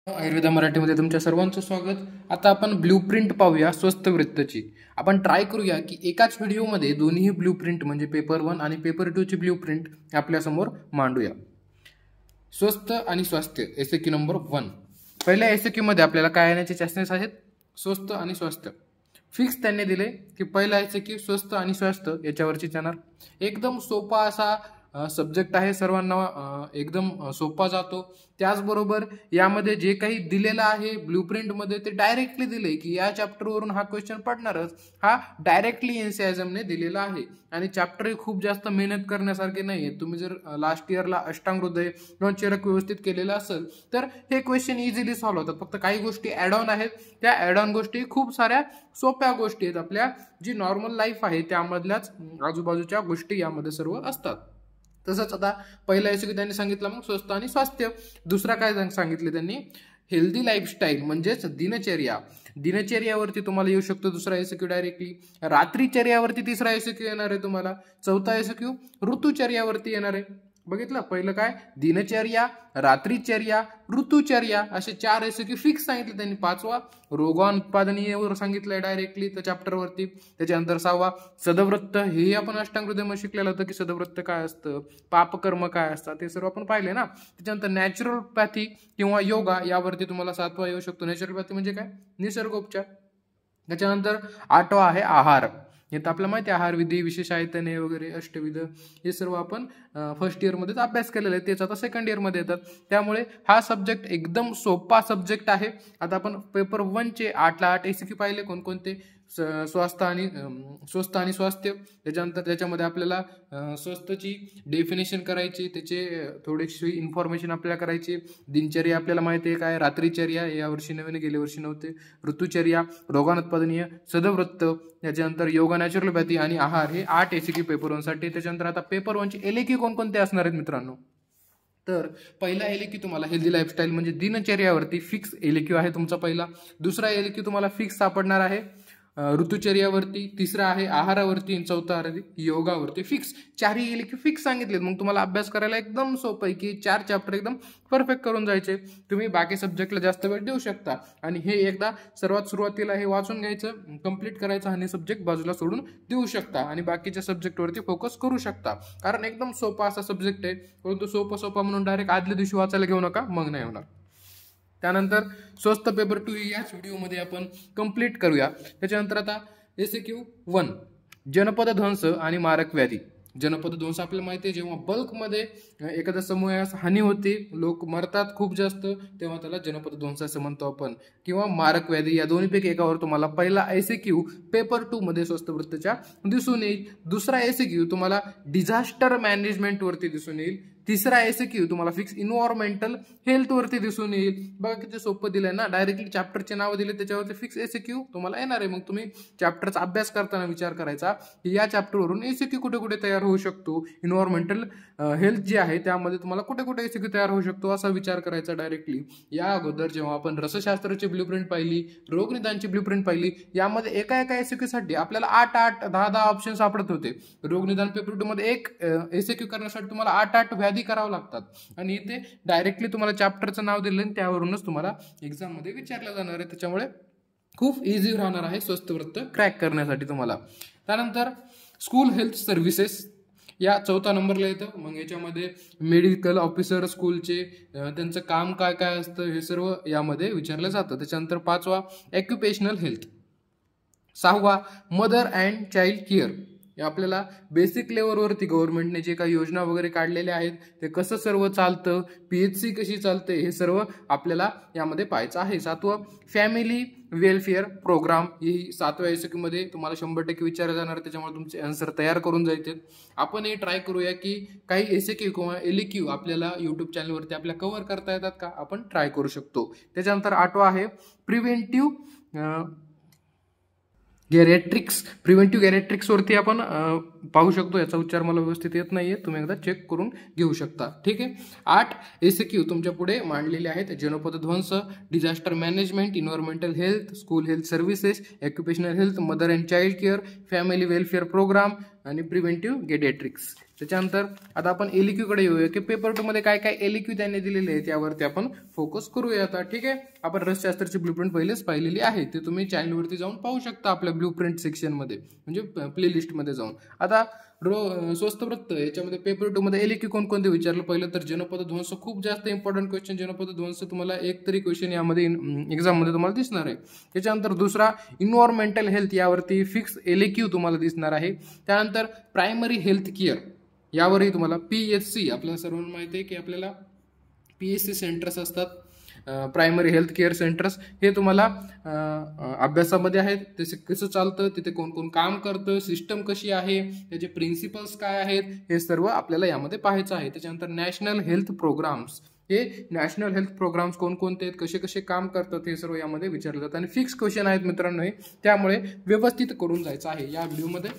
आयुर्वेदा मराठीमध्ये तुमच्या सर्वांचं स्वागत. आता आपण ब्ल्यूप्रिंट पाहूया स्वस्थ वृत्तची. आपण ट्राय करूया की एकाच व्हिडिओमध्ये दोन्ही ब्ल्यूप्रिंट म्हणजे पेपर 1 आणि पेपर 2 ची ब्ल्यूप्रिंट आपल्यासमोर मांडूया. स्वस्थ आणि स्वास्थ्य एसएक्यू नंबर 1. पहिल्या एसएक्यू मध्ये आपल्याला काय येण्याचे चान्सेस आहेत? स्वस्थ आणि स्वास्थ्य. फिक्स त्यांनी दिले की पहिला एसएक्यू स्वस्थ आणि स्वास्थ्य याच्यावरची येणार. एकदम सोपा असा सब्जेक्ट आहे, सर्वांना एकदम सोपा जातो. त्याचबरोबर यामध्ये जे काही दिलेलं आहे ब्ल्यूप्रिंटमध्ये ते डायरेक्टली दिले की या चॅप्टरवरून हा क्वेश्चन पडणारच. हा डायरेक्टली एनसीआयझमने दिलेला आहे आणि चॅप्टर खूप जास्त मेहनत करण्यासारखे नाही. तुम्ही जर लास्ट इयरला अष्टांग हृदय किंवा चरक व्यवस्थित केलेलं असेल तर हे क्वेश्चन इझिली सॉल्व्ह होतात. फक्त काही गोष्टी ॲड ऑन आहेत, त्या ॲड ऑन गोष्टी खूप साऱ्या सोप्या गोष्टी आहेत. आपल्या जी नॉर्मल लाईफ आहे त्यामधल्याच आजूबाजूच्या गोष्टी यामध्ये सर्व असतात. तसंच आता पहिला एसएक्यू त्यांनी सांगितलं मग स्वस्थ आणि स्वास्थ्य. दुसरा काय सांगितले त्यांनी? हेल्दी लाईफस्टाईल म्हणजेच दिनचर्या. दिनचर्यावरती तुम्हाला येऊ शकतो दुसरा एसएक्यू डायरेक्टली. रात्रीचर्यावरती तिसरा एसएक्यू येणार आहे तुम्हाला. चौथा एसएक्यू ऋतुचर्यावरती येणार आहे. बघितलं, पहिलं काय? दिनचर्या, रात्रीचर्या, ऋतुचर्या असे 4 एसएक्यू फिक्स सांगितले त्यांनी. 5वा रोगानुत्पादनीयवर सांगितलंय डायरेक्टली त्या चॅप्टरवरती. त्याच्यानंतर 6वा सदवृत्त. हे आपण अष्टांग हृदयमध्ये शिकलेलं होतं की सदवृत्त काय असतं, पापकर्म काय असतात, ते सर्व आपण पाहिले ना. त्याच्यानंतर नॅचरोपॅथी किंवा योगा यावरती तुम्हाला 7वा येऊ शकतो. नॅचरोपॅथी म्हणजे काय? निसर्गोपचार. त्याच्यानंतर 8वा आहे आहार. हे तर आपल्याला माहिती आहे, आहार विधी, विशेष आयतने वगैरे, अष्टविध, हे सर्व आपण फर्स्ट इयरमध्येच अभ्यास केलेला आहे. तेच आता सेकंड इयरमध्ये येतात. त्यामुळे हा सब्जेक्ट एकदम सोपा सब्जेक्ट आहे. आता आपण पेपर 1चे 8ला 8 एसएक्यू पाहिले कोणकोणते? स्वस्थ आणि स्वास्थ्य. त्याच्यानंतर त्याच्यामध्ये आपल्याला स्वस्थची डेफिनेशन करायची, त्याचे थोडीशी इन्फॉर्मेशन आपल्याला करायची. दिनचर्या आपल्याला माहिती आहे काय, रात्रीचर्या यावर्षी नवीन, गेल्या वर्षी नव्हते. ऋतुचर्या, रोगानुत्पादनीय, सदवृत्त, त्याच्यानंतर योगा, नॅचरोपॅथी आणि आहार. हे 8 एसएक्यू पेपर 1 साठी. त्याच्यानंतर आता पेपर 1चे एलएक्यू कोणकोणते असणार आहेत मित्रांनो? तर पहिला एलएक्यू तुम्हाला हेल्दी लाईफस्टाईल म्हणजे दिनचर्यावरती फिक्स एलएक्यू आहे तुमचा पहिला. दुसरा एलएक्यू तुम्हाला फिक्स सापडणार आहे ऋतुचर्यावरती. तिसरा आहे आहारावरती. चौथा आहे योगावरती. फिक्स 4ही एलएक्यू फिक्स सांगितलेत. मग तुम्हाला अभ्यास करायला एकदम सोपं आहे की 4 चॅप्टर एकदम परफेक्ट करून जायचे. तुम्ही बाकी सब्जेक्टला जास्त वेळ देऊ शकता आणि हे एकदा सर्वात सुरुवातीला हे वाचून घ्यायचं, कम्प्लीट करायचं आणि सब्जेक्ट बाजूला सोडून देऊ शकता आणि बाकीच्या सब्जेक्टवरती फोकस करू शकता. कारण एकदम सोपा असा सब्जेक्ट आहे. परंतु सोपा म्हणून डायरेक्ट आदल्या दिवशी वाचायला घेऊ नका, मग नाही होणार. त्यानंतर स्वस्थ पेपर 2 याच व्हिडिओमध्ये आपण कंप्लीट करूया. त्याच्यानंतर आता एसएक्यू 1 जनपद ध्वंस आणि मारक व्याधी. जनपद ध्वंस आपल्याला माहिती आहे, जेव्हा बल्कमध्ये एखाद्या समूहास हानी होते, लोक मरतात खूप जास्त, तेव्हा त्याला जनपद ध्वंस असं म्हणतो आपण. किंवा मारक व्याधी, या दोन्हीपैकी एकावर तुम्हाला पहिला एसएक्यू पेपर 2 मध्ये स्वस्थ वृत्तच्या दिसून येईल. दुसरा एसएक्यू तुम्हाला डिझास्टर मॅनेजमेंट वरती दिसून येईल. तिसरा एसएक्यू तुम्हाला फिक्स इन्व्हायरमेंटल हेल्थ वरती दिसून येईल. बघा किती सोपं दिलंय ना. डायरेक्टली चॅप्टरचे नाव दिले, त्याच्यावरती फिक्स एसएक्यू तुम्हाला येणार आहे. मग तुम्ही चॅप्टरचा अभ्यास करताना विचार करायचा की या चॅप्टरवरून एसएक्यू कुठे कुठे तयार होऊ शकतो. इन्व्हायरमेंटल हेल्थ जे आहे त्यामध्ये तुम्हाला कुठे कुठे एसएक्यू तयार होऊ शकतो असा विचार करायचा डायरेक्टली. या अगोदर जेव्हा आपण रसशास्त्राची ब्ल्यूप्रिंट पाहिली, रोगनिदानची ब्ल्यूप्रिंट पाहिली, यामध्ये एका एसएक्यू साठी आपल्याला 8 10 ऑप्शन सापडत होते. रोगनिदान पेपर 2 मध्ये एक एसएक्यू करण्यासाठी तुम्हाला 8 व्याधी करावं लागतात आणि इथे डायरेक्टली तुम्हाला चॅप्टरचं नाव दिलं आणि त्यावरूनच तुम्हाला एक्झाम मध्ये विचारलं जाणार आहे. त्याच्यामुळे खूप इझी राहणार आहे स्वस्थ वृत्त क्रॅक करण्यासाठी तुम्हाला. त्यानंतर स्कूल हेल्थ सर्व्हिसेस या 4था नंबरला येतं. मग याच्यामध्ये मेडिकल ऑफिसर स्कूलचे त्यांचं काम काय काय असतं हे सर्व यामध्ये विचारलं जातं. त्याच्यानंतर 5वा ऑक्युपेशनल हेल्थ. 6वा मदर अँड चाइल्ड केअर. आपल्याला बेसिक लेवलवरती गव्हर्नमेंटने जे काही योजना वगैरे काढलेल्या आहेत ते कसं सर्व चालतं, पीएचसी कशी चालते, हे सर्व आपल्याला यामध्ये पाहायचं आहे. 7वं फॅमिली वेलफेअर प्रोग्राम. ही 7व्या एसएक्यू मध्ये तुम्हाला 100% विचारलं जाणार. त्याच्यामुळे तुमचे आन्सर तयार करून जायचे. आपण हे ट्राय करूया की काही एसएक्यू किंवा एलएक्यू आपल्याला युट्यूब चॅनलवरती आपल्या कव्हर करता येतात का, आपण ट्राय करू शकतो. त्याच्यानंतर 8वा आहे प्रिव्हेंटिव्ह गॅरेट्रिक्स. प्रिव्हेंटिव्ह गॅरेट्रिक्स वरती आपण पाहू शकतो. याचा उच्चार मला व्यवस्थित येत नाहीये, तुम्ही एकदा चेक करून घेऊ शकता. ठीक आहे. 8 एसएक्यू तुमच्या पुढे मांडलेले आहेत. जनपद ध्वंस, disaster management, environmental health, school health services, occupational health, mother and child care, family welfare programme, आणि प्रिव्हेंटिव्ह गेडिएट्रिक्स. त्याच्यानंतर आता आपण LEQ कडे येऊया की पेपर 2 मध्ये काय काय LEQ त्यांनी दिलेले आहेत यावरती आपण फोकस करूया आता. ठीक आहे, आपण रसशास्त्राची ब्लूप्रिंट पहिलेच पाहिलेली आहे, ते तुम्ही चॅनलवरती जाऊन पाहू शकता आपल्या ब्लूप्रिंट सेक्शन मध्ये, म्हणजे प्लेलिस्ट मध्ये जाऊन. आता स्वस्त वृत्त याच्यामध्ये पेपर 2 मध्ये LEQ कोणकोणते विचारलं. पहिलं तर जनपद ध्वंस, खूप जास्त इंपॉर्टंट क्वेश्चन जनपद ध्वंस, तुम्हाला एक तरी क्वेश्चन यामध्ये एक्झाम मध्ये तुम्हाला दिसणार आहे. त्याच्यानंतर दुसरा इन्व्हायरमेंटल हेल्थ, यावरती फिक्स LEQ तुम्हाला दिसणार आहे. त्यानंतर प्रायमरी हेल्थ केअर, यावरही तुम्हाला PHC, आपल्याला सर्वांना माहिती आहे की आपल्याला PHC सेंटर्स असतात, प्रायमरी हेल्थ केअर सेंटर्स, हे तुम्हाला अभ्यासामध्ये आहेत. ते कसं चालतं, तिथे कोण कोण काम करतं, सिस्टम कशी आहे, त्याचे प्रिन्सिपल्स काय आहेत, हे सर्व आपल्याला यामध्ये पाहायचं आहे. त्याच्यानंतर नॅशनल हेल्थ प्रोग्राम्स, हे नॅशनल हेल्थ प्रोग्राम्स कोणकोणते आहेत, कसे कसे काम करतात, हे सर्व यामध्ये विचारले जातात. आणि फिक्स क्वेश्चन आहेत मित्रांनो हे, त्यामुळे व्यवस्थित करून जायचं आहे. या व्हिडिओमध्ये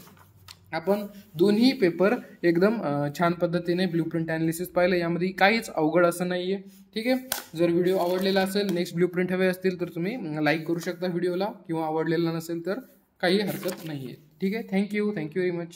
आपण दोन्ही पेपर एकदम छान पद्धतीने ब्लूप्रिंट अनालिसिस पाहिलं, यामध्ये काहीच अवघड असं नाहीये. ठीक आहे, जर व्हिडिओ आवडलेला असेल, नेक्स्ट ब्लूप्रिंट हवे असतील तर तुम्ही लाईक करू शकता व्हिडिओला, किंवा आवडलेला नसेल तर काही हरकत नाहीये. ठीक आहे, थँक्यू व्हेरी मच.